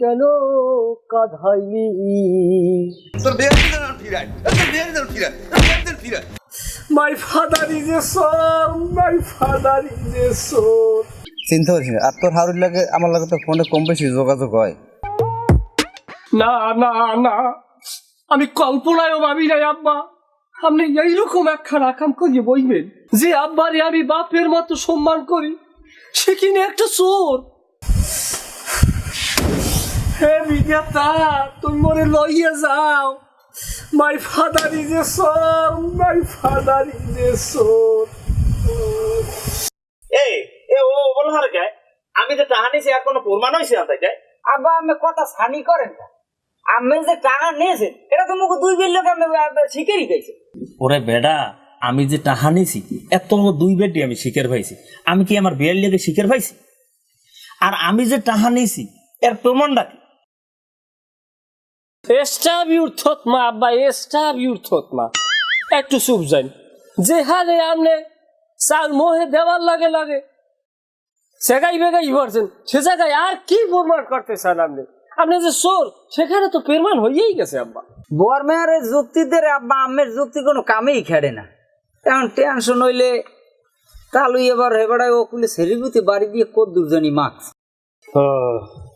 কেন কাঁধাইলি? My father is a সর, my father is a সর। চিন্তা করিস না, আর তোর হারুর লাগে আমার লাগে তো ফোনে কম বেশি যোগাযোগ হয়। না না না, আমি কল্পনায়ও ভাবি নাই আব্বা আপনি এইরকম একখানা কাম করিয়ে বইবেন। যে আব্বারে আমি বাপের মতো সম্মান করি সে কিনে একটা চোর। হে বিধাতা, তুমি মনে লইয়া যাও। মাই ফাদার ইজ এ সর, মাই ফাদার ইজ এ সর। আমি যে টাকা নিয়েছি আর কোনো প্রমাণ হয়েছে না তাই? আব্বা আমি কথা ছানি করেন না, আমি যে টাকা নিয়েছেন এটা তো মুখে 2 বিল লোক আমি শিখেরই গেছি। ওরে বেডা, আমি যে টাকা নিয়েছি এত 2 বেডি আমি শিখের পাইছি। আমি কি আমার বিয়ের লেগে শিখের পাইছি? আর আমি যে টাকা নিয়েছি এর প্রমাণটা কি? স্টাব ইউর থতমা আব্বা, স্টাব ইউর থতমা। একটু চুপ যান। যে হারে আমনে চাল মোহে দেওয়ার লাগে লাগে সেগাই বেগাই করছেন, সে জায়গায় আর কি প্রমাণ করতে চান আপনি? আপনি যে চোর সেখানে তো প্রমাণ হয়েই গেছে আব্বা। বরমেয়ারের যুক্তিদের আব্বা আমের যুক্তি কোনো কামেই খেড়ে না। এখন টেনশন হইলে তালু এবার হেবাড়ায় ওকুলে সেলিব্রিটি বাড়ি দিয়ে কত দুজনই মাছ।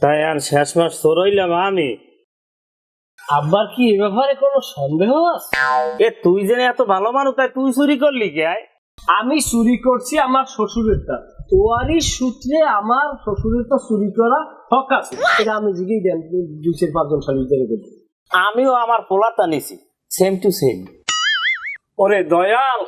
তাই আর শেষ মাস চোর হইলাম আমি। আব্বার কি এ ব্যাপারে কোনো সন্দেহ আছে? তুই জেনে এত ভালো মানুষ, তাই তুই চুরি করলি কে? আমি চুরি করছি আমার শ্বশুরেরটা। তোয়ারি সূত্রে আমার শ্বশুরের তো চুরি করা হক আছে, এটা আমি জিগেই দেন 2-4-5 জন শালিক দেখে। আমিও আমার পোলাটা নিছি, সেম টু সেম। ওরে দয়াল,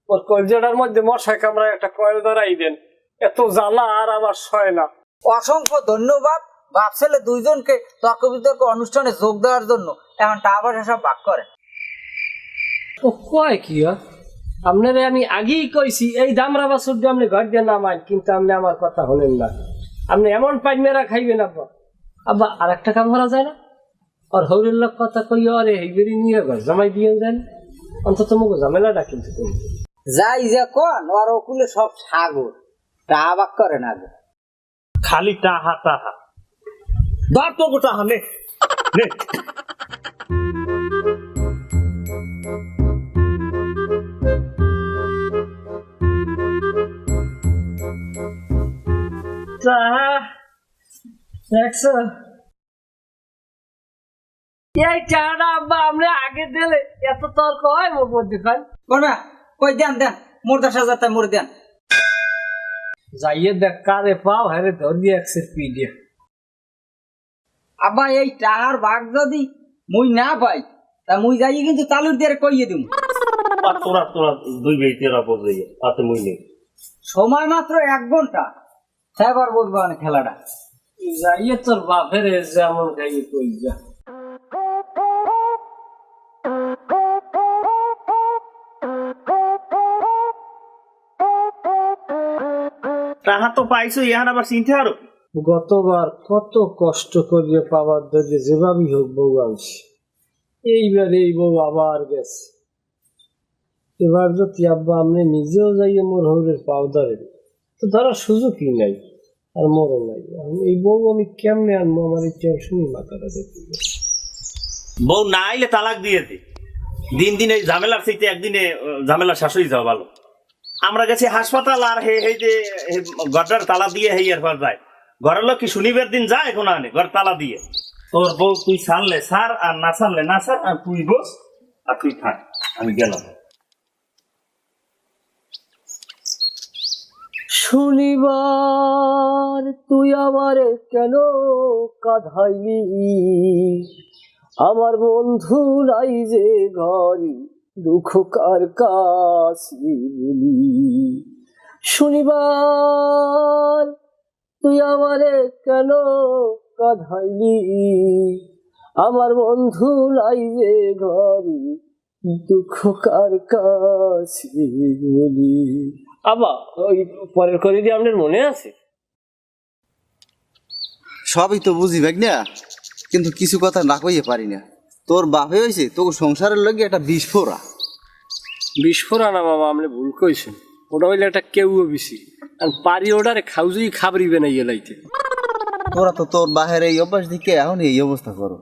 ওর কলজাটার মধ্যে মশা কামড়ায় একটা কয়েল ধরাই দেন, এত জ্বালা আর আমার সয় না। অসংখ্য ধন্যবাদ বাপ ছেলে দুইজনকে তর্ক বিতর্ক অনুষ্ঠানে যোগ দেওয়ার জন্য। এখন টাকা পয়সা সব ভাগ করেন। ও কয় কি আপনারে আমি আগেই কইছি এই দামরা বাছুর দিয়ে আপনি ঘর দিয়ে নামাই, কিন্তু আপনি আমার কথা হলেন না। আপনি এমন পাইন মেরা খাইবেন আব্বা। আব্বা আর একটা কাম করা যায় না? আর হৌরের লোক কথা কই আরে এইবেরি নিয়ে ঘর জামাই দিয়ে দেন, অন্তত মুখ ঝামেলাটা কিন্তু করি। যাই যে কোন আর ওকুলে সব সাগর টাকা ভাগ করেন আগে। খালি টাহা টাহা দর তো গোটা হানে নে। এই টাকা আব্বা আমরা আগে দিলে এত তর্ক হয় মোর মধ্যে খান কোনা কই দেন দেন মোর 10,000 টাকা মোর দেন। যাইয়ে দেখ কারে পাও হ্যাঁ ধরি একসে পি দিয়ে। আব্বা এই টাকার ভাগ যদি মুই না পাই তা মুই যাই কিন্তু তালুর দিয়ে কইয়ে দিম। তোরা তোরা 2 বেইতেরা পড়ে যায় তাতে মুই নেই। সময় মাত্র 1 ঘন্টা, সেবার বুঝবা না খেলাটা। যাইয়ে তোর বাপের যেমন গাইয়ে কই যা। টাহা তো পাইছো, ইহান আবার চিন্তা আরো। গতবার কত কষ্ট করিয়ে পাওয়ার ধরে যেভাবেই হোক বউ আনছি, এইবার এই বউ আবার গেছে। এবার যদি আব্বা আপনি নিজেও যাইয়ে মোর হৌরের পাও ধরেন তো ধরার সুযোগই নাই, আর মোরও নাই। এই বউ আমি কেমনে আনবো? আমার এই টেনশনই মাথাটা দেখতে। বউ না আইলে তালাক দিয়ে দে। দিন দিন এই ঝামেলার চাইতে একদিনে ঝামেলা শেষ হয়ে যাওয়া ভালো। আমরা গেছি হাসপাতাল আর এই যে ঘরটার তালা দিয়ে হেই আর পর যায়। ঘরের লোক কি শনিবার দিন যায় এখন আনে ঘর তালা দিয়ে। তোর বউ তুই ছাড়লে ছাড়, আর না ছাড়লে না ছাড়, আর তুই বস আর তুই থাক, আমি গেলাম। শনিবার তুই আমারে কেন কাঁধাইলি? আমার বন্ধু নাই যে ঘরে দুঃখ কার কাছে বলি। শনিবার তুই আমারে কেন কাঁধাইলি? আমার বন্ধু নাই যে ঘরে দুঃখ কার কাছে বলি। আবা ওই পরের করে দিয়ে আপনার মনে আছে? সবই তো বুঝি ভাগ না, কিন্তু কিছু কথা না কইয়ে পারি না। তোর বাপে হয়েছে তোকে সংসারের লগে একটা বিস্ফোরা। বিস্ফোরা না বাবা, আপনি ভুল কইছেন। ওটা হইলে একটা কেউ বেশি আর পারি ওটারে খাউজুই খাবরিবে না ইয়ে লাইতে। তোরা তো তোর বাহের এই অভ্যাস দিকে এখন এই অবস্থা করো।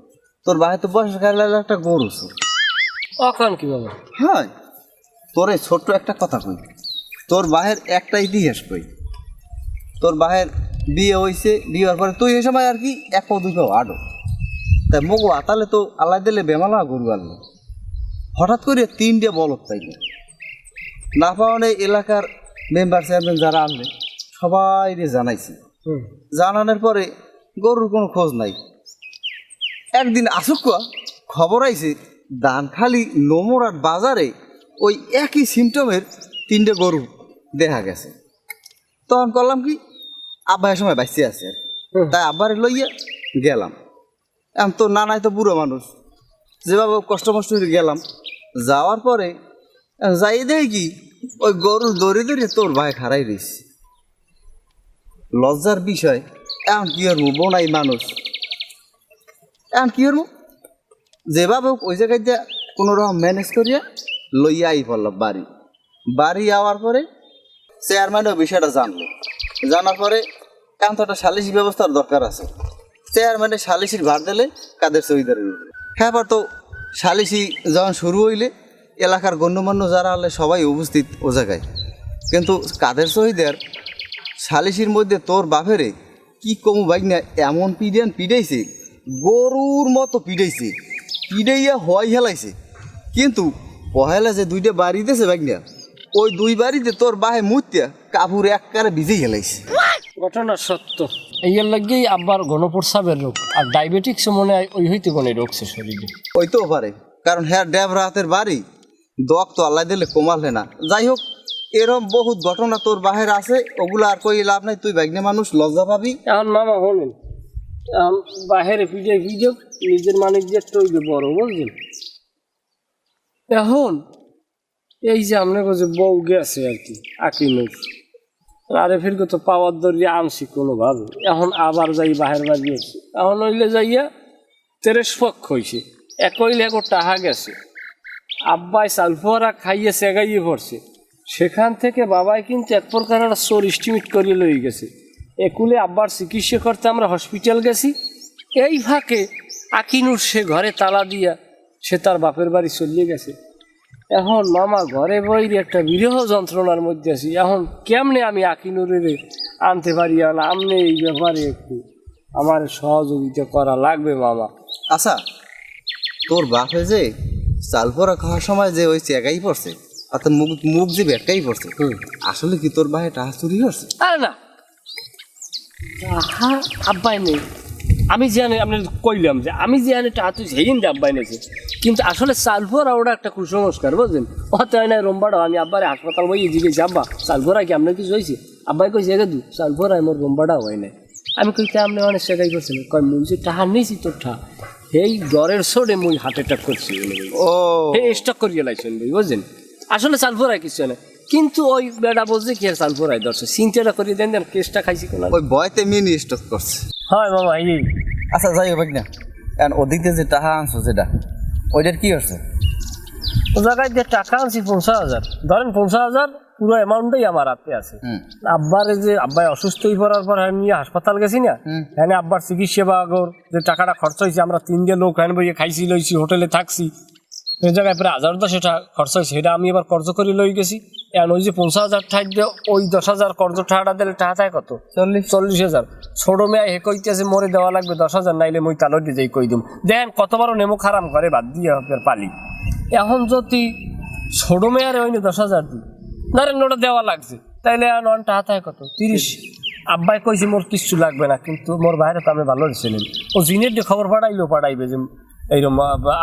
তোর বাহে তো বয়স গেলে একটা গরু ছিল। অকান কি বাবা? হ্যাঁ, তোর এই ছোট্ট একটা কথা কই, তোর বাহের একটা ইতিহাস কই। তোর বাহের বিয়ে হয়েছে, বিয়ে হওয়ার পরে তুই এই সময় আর কি এক পাও দুই পাও আডো, তাই মগু আতালে তো আল্লাহ দিলে বেমালা গরু আনলো। হঠাৎ করে 3টে বলদ তাই না পাওয়ানে এলাকার মেম্বার চেয়ারম্যান যারা আনলে সবাই জানাইছে। জানানোর পরে গরুর কোনো খোঁজ নাই। একদিন আসুক খবর আইছে দানখালি নোমরাট বাজারে ওই একই সিমটমের 3টে গরু দেখা গেছে। তখন করলাম কি, আব্বার সময় বাইসে আছে আর তাই আব্বারে লইয়া গেলাম। এখন তো নানাই তো বুড়ো মানুষ, যেভাবে কষ্ট মষ্ট করে গেলাম। যাওয়ার পরে যাই দেয় কি ওই গরুর দড়ি ধরে তোর ভাই খারাই রয়েছে। লজ্জার বিষয়, এখন কি করবো, বোনাই মানুষ, এখন কি করবো, যেভাবে ওই জায়গায় যা কোনো রকম ম্যানেজ করিয়া লইয়া আই পড়লাম বাড়ি। বাড়ি যাওয়ার পরে চেয়ারম্যানও বিষয়টা জানলো। জানার পরে এখন তো একটা সালিশি ব্যবস্থার দরকার আছে। চেয়ারম্যানের সালিশির ভার দিলে কাদের সহিদার। হ্যাঁ, তো সালিশি যখন শুরু হইলে এলাকার গণ্যমান্য যারা হলে সবাই উপস্থিত ও জায়গায়। কিন্তু কাদের শহীদের সালিশির মধ্যে তোর বাপেরে কি কমু বাইক না এমন পিডাইছে, গরুর মতো পিডাইছে, পিডাইয়া হওয়াই হেলাইছে। কিন্তু পহেলা যে 2টে বাড়ি দিয়েছে বাইক না, ওই 2 বাড়িতে তোর বাহে মুতিয়া কাপড় একবারে ভিজেই হেলাইছে। ঘটনা সত্য। এইয়ার লাগেই আব্বার গণপ্রস্রাবের রোগ আর ডায়াবেটিক্স মনে হয় ওই হইতে কোনো রোগছে শরীরে। ওইতেও পারে, কারণ হ্যাঁ ড্যাবরা হাতের বাড়ি দক তো আল্লাহ দিলে কমালে না। যাই হোক, এরকম বহুত ঘটনা তোর বাহির আছে, ওগুলো আর কই লাভ নাই। তুই বাইকনে মানুষ, লজ্জা পাবি। এখন মামা হলেন এখন বাহিরে পিঠে ভিডিও নিজের মানিক দিয়ে তৈরি বড় বুঝলেন। এখন এই যে আপনার কাছে বউ গেছে আর কি আকিনুর, আরে ফির তো পাওয়ার দরিয়ে আনছি কোনোভাবে। এখন আবার যাই বাহির বাড়ি গেছি, এখন হইলে যাইয়া 13 পক্ষ হয়েছে, এক হইলে এক টাহা গেছে। আব্বাই সালফোয়ারা খাইয়ে সেগাইয়ে পড়ছে। সেখান থেকে বাবাই কিন্তু এক প্রকার একটা চোর ইস্টিমেট করিয়ে লয়ে গেছে। একুলে আব্বার চিকিৎসা করতে আমরা হসপিটাল গেছি। এই ফাঁকে আকিনুর সে ঘরে তালা দিয়া সে তার বাপের বাড়ি চলিয়ে গেছে। এখন মামা ঘরে বইরে একটা বিরহ যন্ত্রণার মধ্যে আছি। এখন কেমনে আমি আকিনুরের আনতে পারি? না আমনে এই ব্যাপারে একটু আমার সহযোগিতা করা লাগবে মামা। আচ্ছা, তোর বাপে যে চালপোরা খাওয়ার সময় যে ওই চেকাই পড়ছে, অর্থাৎ মুখ যে বেটকাই পড়ছে, আসলে কি তোর বাহে টাকা চুরি করছে? আরে না, টাহা আব্বাই নেই। আমি জানি আপনার কইলাম যে আমি জানি টাহা তুই সেই দিন আব্বাই নেছে, কিন্তু আসলে সালফোরা ওটা একটা কুসংস্কার বুঝলেন। অত হয় না রোমবাড়াও আমি আব্বারে হাসপাতাল বই জিজ্ঞেস আব্বা সালফোরা কি আপনার কিছু হয়েছে? আব্বাই কইছে দু সালফোরা আমার রোমবাড়াও হয় নাই। আমি কইতে আপনি অনেক সেটাই করছেন, কয় মুই টাহা নিয়েছি তোর ঠা এই জ্বরের সোডে মুই হার্ট অ্যাটাক করছি। ও এই স্টক করিয়ে লাইছেন ভাই বুঝলেন। আসলে সালফোরায় কিছু না, কিন্তু ওই বেড়া বলছে কি আর সালফোরায় ধরছে, চিন্তাটা করিয়ে দেন দেন কেসটা খাইছি কোন ওই বয়তে মিনি স্টক করছে। হয় মামা এই। আচ্ছা যাই হোক না, কারণ ওদিকে যে টাকা আনছো যেটা, ওইটার কি হচ্ছে? ও জায়গায় যে টাকা আনছি 50,000, ধরেন 50,000 পুরো অ্যামাউন্টটাই আমার হাতে আছে। আব্বারে যে আব্বাই অসুস্থ হয়ে পড়ার পর নিয়ে হাসপাতাল গেছি না, হ্যাঁ আব্বার চিকিৎসা বাগর যে টাকাটা খরচ হয়েছে, আমরা 3 লোক হ্যান বইয়ে খাইছি লইছি, হোটেলে থাকছি, ওই জায়গায় প্রায় 1010 টাকা খরচ হয়েছে। সেটা আমি এবার কর্জ করে লই গেছি। এখন ওই যে 50,000 ঠাই দিয়ে ওই 10,000 কর্জ টাকাটা দিলে টাকা থাকে কত? 40,000। ছোট মেয়ে হে কইতেছে মরে দেওয়া লাগবে 10,000, নাইলে মই তালর দিয়ে যাই কই দিম। দেখেন কত বড় নেমো খারাম ঘরে বাদ দিয়ে পালি। এখন যদি ছোট মেয়ারে ওই 10,000 দিই, ধরেন ওটা দেওয়া লাগছে, তাইলে এখন টাকা থাকে কত? 30। আব্বাই কইছে মোর কিচ্ছু লাগবে না, কিন্তু মোর বাইরে তো আমি ভালো ছিলেন। ও জিনের দিয়ে খবর পাঠাইলেও পাঠাইবে যে এইরকম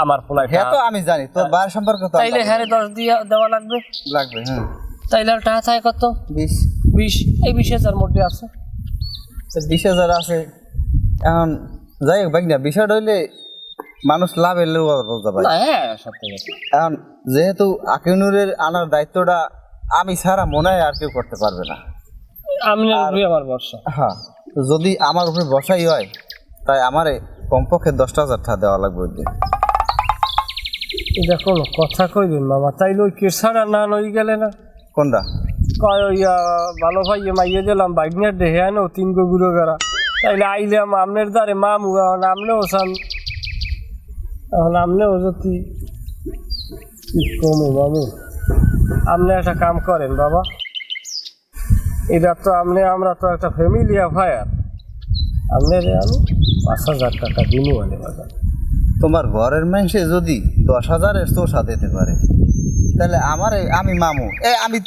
আমার পোলায়। হ্যাঁ তো আমি জানি তোর বাইরের সম্পর্ক, তাইলে হ্যাঁ 10 দিয়ে দেওয়া লাগবে। হ্যাঁ তাইলে আর টাকা থাকে কত? 20। এই 20,000 মধ্যে আছে। 20,000 আছে। এখন যাই হোক ভাই না, বিষয়টা হইলে মানুষ লাভ এলেও বলতে পারে। হ্যাঁ সত্যি। এখন যেহেতু আকিনুরের আনার দায়িত্বটা আমি ছাড়া মনে হয় আর কেউ করতে পারবে না। আমি আমার ভরসা। হ্যাঁ, যদি আমার উপরে বসাই হয় তাই আমারে কমপক্ষে 10,000 টাকা দেওয়া লাগবে। দেখো কথা কইলেন মামা, তাইলে ওই কেসারা না লই গেলে না? কোনটা? কয় ওই ভালো ভাই মাইয়ে দিলাম বাইক নিয়ে দেখে আনো 3 গুলো গেরা। তাইলে আইলাম আপনার দ্বারে মামু, এখন আপনিও চান, এখন আপনিও যদি কি কমু মামু, আপনি একটা কাম করেন বাবা, এটা তো আমরা তো একটা ফ্যামিলি অ্যাফায়ার, আপনার আমি 5,000 টাকা দিনু আনে বাজার। তোমার ঘরের মানুষে যদি 10,000-এর চোষা দিতে পারে, তাহলে আমি মামু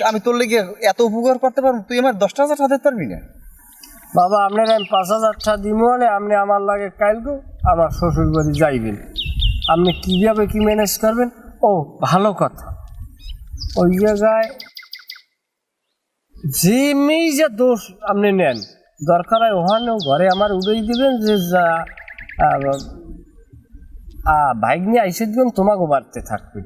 আমি তোর লেগে এত উপকার করতে পারবো, তুই আমার 10,000 টাকা দিতে পারবি না? বাবা আপনার আমি 5,000 টাকা দিনু আনে, আপনি আমার লাগে কাইলগো আমার শ্বশুর বাড়ি যাইবেন, আপনি কীভাবে কি ম্যানেজ করবেন? ও ভালো কথা, ওই জায়গায় যে মেয়ে যে দোষ আপনি নেন, দরকার হয় ওখানেও ঘরে আমার উড়েই দিবেন যে যা বাইক নিয়ে আইসে দিবেন, তোমাকে বাড়তে থাকবে,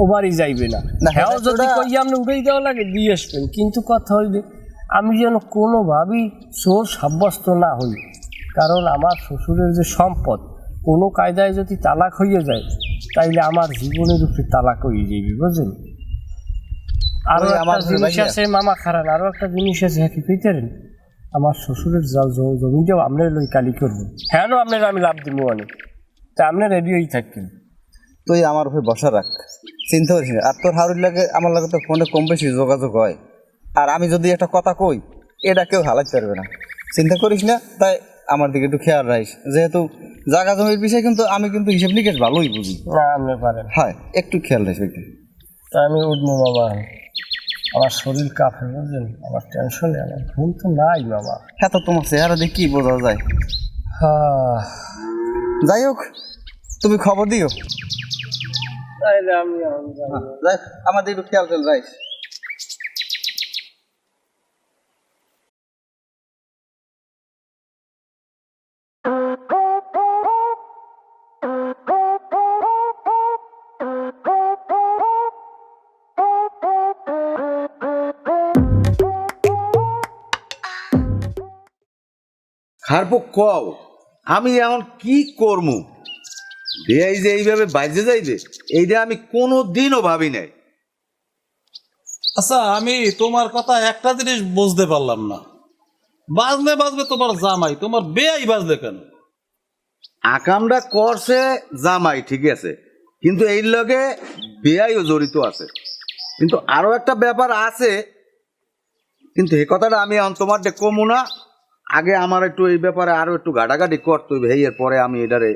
ও বাড়ি যাইবে না। হ্যাঁ যদি কই আপনি উড়েই দেওয়া লাগে দিয়ে আসবেন, কিন্তু কথা হইলে আমি যেন কোনোভাবেই চোর সাব্যস্ত না হই, কারণ আমার শ্বশুরের যে সম্পদ কোনো কায়দায় যদি তালাক হইয়ে যায়, তাইলে আমার জীবনের উপরে তালাক হয়ে যাবে, বুঝলেন? আরো একটা জিনিস আছে মামা খারান, আরো একটা জিনিস আছে, হ্যাঁ কি কইতেন, আমার শ্বশুরের জমিটাও আপনার লই কালি করবেন, হ্যাঁ আপনার আমি লাভ দিব অনেক, তা আপনার রেডি হয়ে থাকবেন। তুই আমার উপরে বসা রাখ, চিন্তা করিস না। আর তোর হারুর লাগে আমার লাগে তো ফোনে কম বেশি যোগাযোগ হয়, আর আমি যদি একটা কথা কই এটা কেউ হালাতে পারবে না, চিন্তা করিস না। তাই আমার দিকে একটু খেয়াল রাখিস, যেহেতু জায়গা জমির বিষয় কিন্তু আমি কিন্তু হিসেব নিকেশ ভালোই বুঝি। না আপনি পারেন, হ্যাঁ একটু খেয়াল রাখিস। তা আমি উঠবো বাবা, আমার শরীর কাঁপে বুঝলেন, আমার টেনশনে, আমার ঘুম তো নাই বাবা। হ্যাঁ তো তোমার চেহারা দিয়ে কি বোঝা যায়? হ্যাঁ যাই হোক, তুমি খবর দিও। তাইলে আমি যাই, আমাদের একটু খেয়াল রাখিস। খারপো কও, আমি এখন কি করমু? বেয়াই যে এইভাবে বাইজে যাইবে, এইটা আমি কোনো দিনও ভাবি নাই। আচ্ছা, আমি তোমার কথা একটা জিনিস বুঝতে পারলাম না, বাজবে তোমার জামাই, তোমার বেয়াই বাজলে কেন? আকামটা করছে জামাই ঠিক আছে, কিন্তু এই লগে বেয়াইও জড়িত আছে। কিন্তু আরো একটা ব্যাপার আছে, কিন্তু এই কথাটা আমি এখন তোমার কমু না, আগে আমার একটু এই ব্যাপারে আরো একটু ঘাটাঘাটি করতে হবে, এর পরে আমি এটারে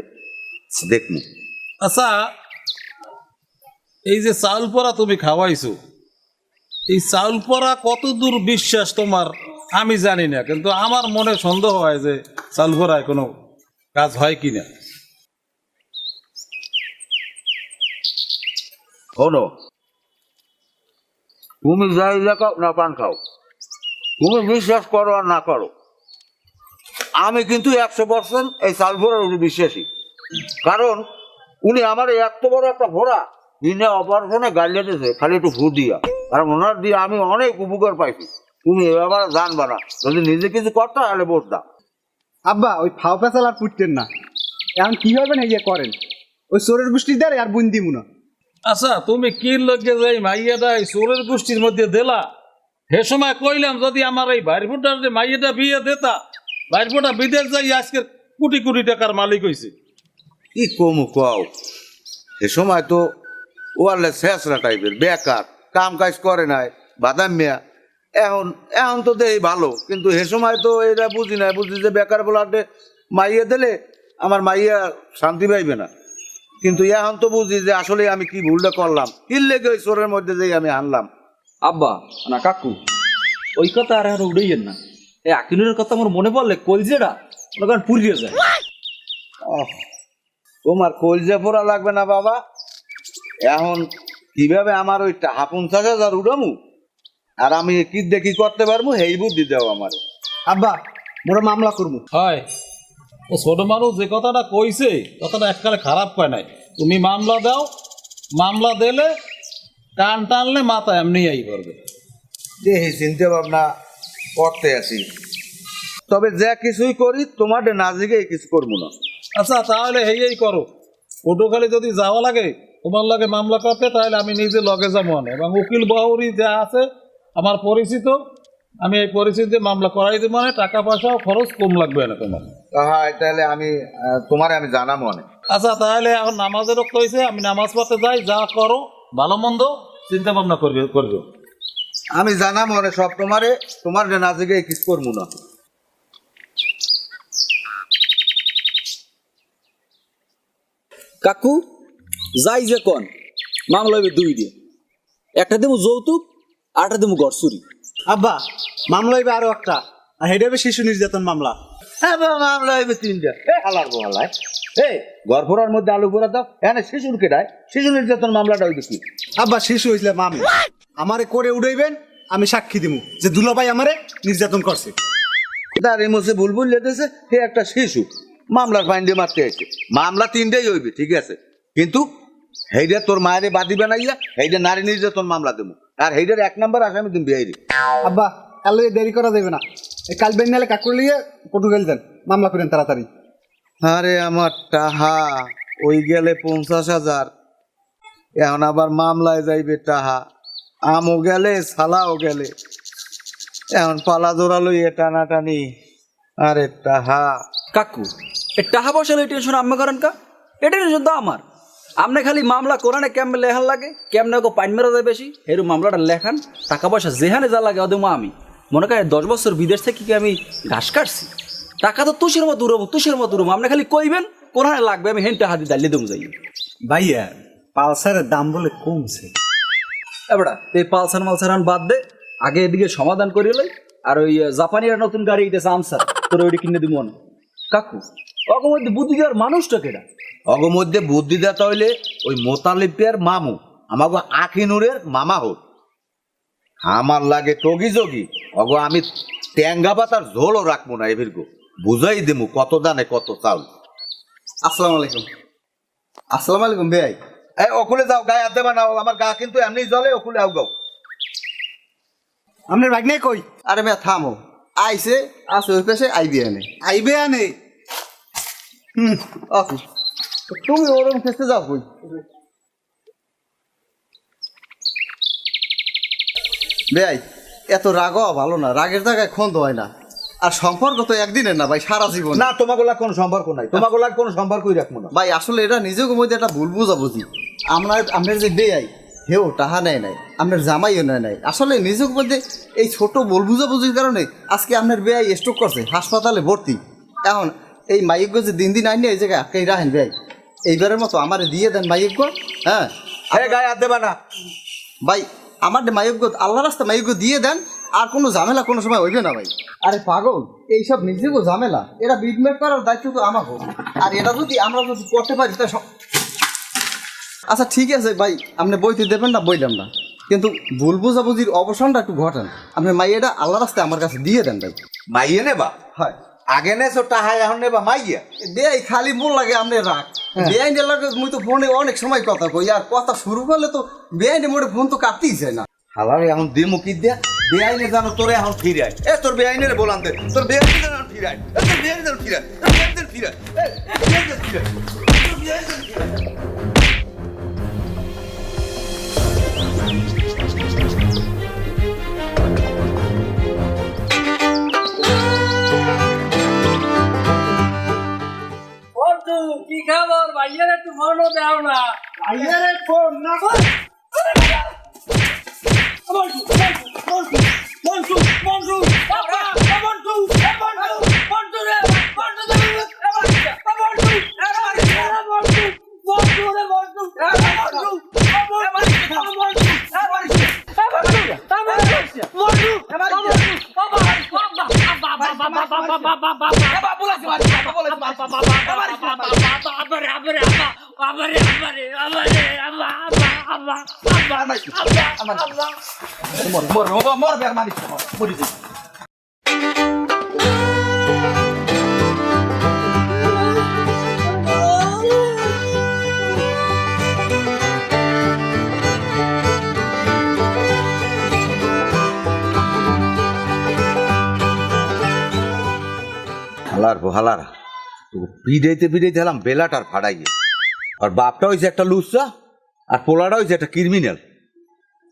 দেখবো। আচ্ছা, এই যে চাউল পোড়া তুমি খাওয়াইছো, এই চাউল পোড়া কত দূর বিশ্বাস তোমার আমি জানি না, কিন্তু আমার মনে সন্দেহ হয় যে চাউল পোড়ায় কোনো কাজ হয় কিনা। শোনো, তুমি যাই দেখাও না পান খাও, তুমি বিশ্বাস করো আর না করো, আমি কিন্তু 100% এই চাল ভোড়ার উপর বিশ্বাসী। কারণ উনি আমার এত বড় একটা ভোড়া দিনে অপারেশনে গাড়িয়ে দিয়েছে খালি একটু ভূ দিয়া, আর ওনার দিয়ে আমি অনেক উপকার পাইছি। তুমি এ ব্যাপারে জানবা না, যদি নিজে কিছু করতে তাহলে ভোট দাও। আব্বা ওই ফাও পেঁচাল আর পুটতেন না, এখন কি হবে না ইয়ে করেন, ওই চোরের গোষ্ঠী দেয় আর বুন দিমু না। আচ্ছা, তুমি কি লগে যাই মাইয়াটা এই চোরের গোষ্ঠীর মধ্যে দিলা? সে সময় কইলাম যদি আমার এই ভাইফোঁটার যে মাইয়াটা বিয়ে দেতা, ভাইফোঁটা বিদেশ যাই আজকের কোটি কোটি টাকার মালিক হয়েছে। কি কমু কও, এ সময় তো ওয়ারলে শেষরা টাইপের বেকার, কাম কাজ করে নাই, বাদাম মেয়া। এখন তো দেই ভালো, কিন্তু এ সময় তো এটা বুঝি না, বুঝি যে বেকার বলাতে মাইয়া দিলে আমার মাইয়া শান্তি পাইবে না। কিন্তু এখন তো বুঝি যে আসলে আমি কি ভুলটা করলাম, কি লেগে ওই চোরের মধ্যে যেই আমি আনলাম। আব্বা না কাকু, ওই কথা আর এখন উড়েইয়েন না। এই আকিনুরের কথা আমার মনে পড়লে কলজেটা ওখানে পুড়িয়ে যায়। তোমার কলজা পোড়া লাগবে না বাবা, এখন কিভাবে আমার ওই 50,000 উঠামু আর আমি কি দেখি করতে পারবো এই বুদ্ধি দাও আমার। আব্বা মোরা মামলা করবো। হয় ও ছোট মানুষ যে কথাটা কইছে, কথাটা এককালে খারাপ কয় নাই। তুমি মামলা দাও, মামলা দিলে কান টানলে মাথা এমনি আই করবে। যে চিন্তা ভাবনা করতে আছি, তবে যা কিছুই করি তোমার না জিগে কিছু করবো না। আচ্ছা তাহলে হেই করো, পটুখালি যদি যাওয়া লাগে তোমার লাগে মামলা করতে, তাহলে আমি নিজে লগে যাবো না, এবং উকিল বাহুরি যা আছে আমার পরিচিত আমি এই পরিস্থিতিতে মামলা করাই দেবো, মানে টাকা পয়সাও খরচ কম লাগবে না তোমার। হ্যাঁ তাহলে আমি তোমারে আমি জানাবো অনেক। আচ্ছা তাহলে এখন নামাজের রক্ত হয়েছে, আমি নামাজ পড়তে যাই, যা করো ভালো মন্দ চিন্তা ভাবনা করবে। আমি জানাবো অনেক সব তোমারে, তোমার না জেগে কিছু করবো না। কাকু যাই যে কন মামলা হইবে 2 দিয়ে, একটা দেবো যৌতুক, আরেকটা দেবো গড়চুরি। আব্বা মামলা হইবে আরো একটা, আর হেডে হবে শিশু নির্যাতন মামলা। হ্যাঁ মামলা হইবে 3টা। হালার বহালায় ঘর ফোরার মধ্যে আলু ফোরা দাও, এখানে শিশুর কেটায় শিশু নির্যাতন মামলাটা হইবে কি? আব্বা শিশু হইলে মামি আমারে করে উড়াইবেন, আমি সাক্ষী দিমু যে দুলাভাই আমারে নির্যাতন করছে। তার এমসে বুলবুল লেতেছে, সে একটা শিশু মামলার ফাইন্ডে মারতে আছে। মামলা 3টাই হইবে ঠিক আছে, কিন্তু হেইডা তোর মায়েরে বাদি বানাইয়া হেইডা নারী নির্যাতন মামলা দেবো, আর হেইডার 1 নাম্বার আসামি তুমি বিয়াইরে। আব্বা এলে দেরি করা যাবে না, এই কাল বেনালে কাকুর লিয়ে পর্তুগাল দেন, মামলা করেন তাড়াতাড়ি। আরে আমার টাহা ওই গেলে 50,000, এখন আবার মামলায় যাইবে টাহা, আমও গেলে সালাও গেলে, এখন পালা জোড়া লইয়ে টানাটানি। আরে টাহা কাকু এ টাকা পয়সা লই টেনশন আম্মা করেন কা? এটা টেনশন তো আমার। আপনি খালি মামলা কোরআনে কেমন লেখান লাগে, কেমন পাইন মেরা যায় বেশি, এরকম মামলাটা লেখান, টাকা পয়সা যেখানে যা লাগে ওদের আমি মনে করেন 10 বছর বিদেশ থেকে কি আমি ঘাস কাটছি, টাকা তো তুষের মতো উড়বো, তুষের মতো উড়বো। আপনি খালি কইবেন কোরআনে লাগবে, আমি হেনটা হাতে দাঁড়িয়ে দেবো যাই। ভাইয়া পালসারের দাম বলে কমছে। এবারে এই পালসার মালসার বাদ দে, আগে এদিকে সমাধান করি লই। আর ওই জাপানিরা নতুন গাড়ি দিতেছে আমসার, তোর ওইটা কিনে দিব না। কাকু অগো মধ্যে বুদ্ধি দেওয়ার মানুষটা কেডা? অগ মধ্যে বুদ্ধি দেতা হইলে ওই মোতালিবের মামু আমাকে আখিনুরের মামা হোক। আমার লাগে টগি যোগী অগ আমি ট্যাঙ্গা পাতার ঝোলও রাখবো না, এবির গো বুঝাই দেবো কত দানে কত চাউল। আসসালামু আলাইকুম। আসসালামু আলাইকুম ভাই। এই ওকুলে যাও, গায়ে হাত দেবা না, আমার গা কিন্তু এমনি জলে, ওকুলে আও গাও। আপনার ভাগ নেই কই? আরে ভাই থামো, আইছে আছে ওই পাশে আইবি এনে আইবে আনে। ওকে, তুমি ওরম খেতে যাও কই? ভাই এত রাগও ভালো না, রাগের জায়গায় খন্দ হয় না। আর সম্পর্ক তো একদিনের না ভাই, সারা জীবন। না তোমাগুলা কোনো সম্পর্ক নাই, তোমাগুলা কোনো সম্পর্কই রাখবো না ভাই আসলে এটা নিজেকে মধ্যে একটা ভুল বুঝাবুঝি। আপনার যে বেয়াই হেও টাহা নেয় নাই, আপনার জামাইও নেয় নাই। আসলে নিজেকে মধ্যে এই ছোট ভুল বুঝাবুঝির কারণে আজকে আপনার বেয়াই স্ট্রোক করছে, হাসপাতালে ভর্তি। এখন এই মাইক যে দিন দিন আইনি এই জায়গায় আটকাই রাখেন বেয়াই, এইবারের মতো আমারে দিয়ে দেন মাইক। হ্যাঁ গায়ে হাত দেবা না ভাই, আমার মাইক আল্লাহ রাস্তা মাইক দিয়ে দেন, আর কোনো ঝামেলা কোনো সময় হইবে না ভাই। আরে পাগল, এইসব নিজেকেও ঝামেলা, এটা বিটমেট করার দায়িত্ব তো আমার হোক। আর এটা যদি আমরা যদি করতে পারি তা আচ্ছা ঠিক আছে ভাই, আপনি বইতে দেবেন না বইলাম না, কিন্তু ভুল বুঝাবুঝির অবসানটা একটু ঘটান। আপনি মাইয়াটা আল্লাহ রাস্তায় আমার কাছে দিয়ে দেন ভাই। মাইয়ে নেবা? হয় আগে নেছো টাহা, এখন নেবা মাইয়া? দেয় খালি মন লাগে আপনি রাখ। বেআইনের লাগে মুই তো ফোনে অনেক সময় কথা কই, আর কথা শুরু করলে তো বেআইনের মোড়ে ফোন তো কাটতেই যায় না। হালারে এখন দিমু কি দিয়া? বেআইনে জানো তোরে এখন ফিরায়। তোর বেআইনের বলান দে, তোর বেআইনে জানো ফিরায়, তোর বেআইনে জানো ফিরায়, তোর বেআইনে ফিরায়, তোর বেআইনে ফিরায়, তোর বেআইনে ফিরায়। কি খবর ভাইয়ের একটু ফোনও দাও না। ভাইয়ারে ফোন না কর। হালারা পিড়াইতে পিড়াইতে হলাম বেলাটার ফাড়াইয়ে। আর বাপটা হয়েছে একটা লুচ্চা, আর পোলাটা হয়েছে একটা ক্রিমিনাল।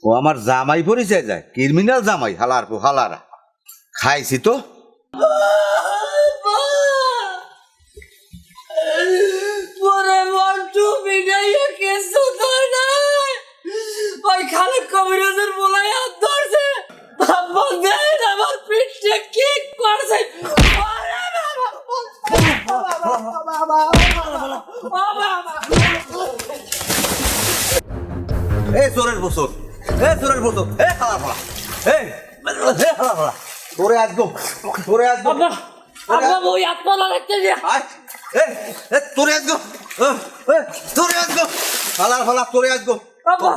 ও আমার জামাই পরিচয় যায়, ক্রিমিনাল জামাই। হালারা খাইছি তো পরে মন্টু বিনাইয়া কিছু তো নাই ওই খালেক কবিরাজের বলাই হাত ধরছে আব্বা দেন আমার পিঠে কি করছে চোরের বছর চোরের বছর খালা ফালা খালা ফালা তোরে আসবো আব্বা ওই আত্মা লাগতে যে তোরে আসবো তোরে আসবো ফালার ফালা তোরে আসবো আব্বা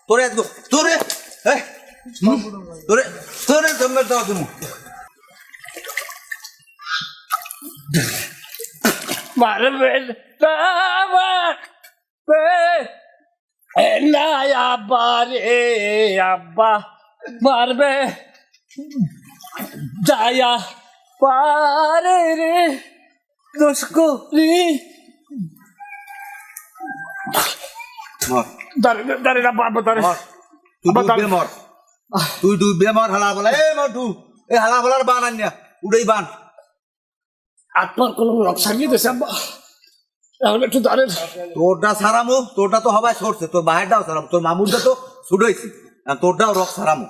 তোরে আসবো তোরে তোরে তোরে জন্মের দাও তুমি মারবে না আব্বা রে আব্বা মারবে যায়া পারে রে দুষ্করি মর দাঁড়ে না পারবো দাঁড়ে তুই ডুববে মর হালা বলা এ মন্টু এ হালা বলার বান আনিয়া উড়েই বান আত্মার কোনো রক্ষা নিয়ে দেশে আব্বা এখন একটু দাঁড়েন তোরটা সারামো তোরটা তো হবাই সরছে তোর বাহেরটাও সারামো তোর মামুরটা তো ছুটাইছি তোরটাও রক সারামো